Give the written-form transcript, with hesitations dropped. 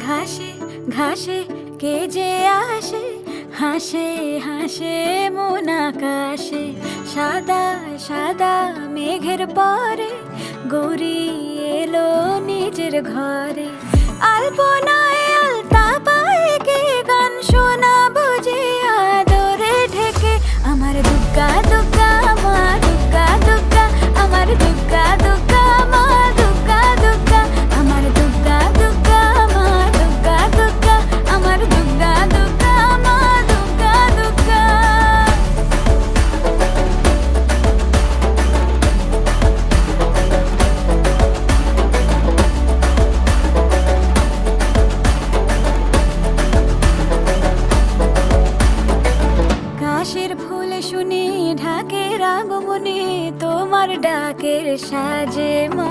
ঘাসে ঘাসে কে যে আসে, হাসে হাসে মন আকাশে। সাদা সাদা মেঘের পরে গৌরী এলো নিজের ঘরে। আলপনায় আলতা পায়ে কে গান শোনাবো যে আদরে ঢেকে। আমার দুগ্গা দুগ্গা মা দুগ্গা দুগ্গা, আমার দুগ্গা দুগ্গা মা দুগ্গা দুগ্গা, আমার দুগ্গা দুগ্গা মা দুগ্গা দুগ্গা, আমার দুগ্গা দুগ্গা মা দুগ্গা দুগ্গা। কাশের ফুল শুনি ঢাকের আগমনে, তোমার ডাকের সাজে মা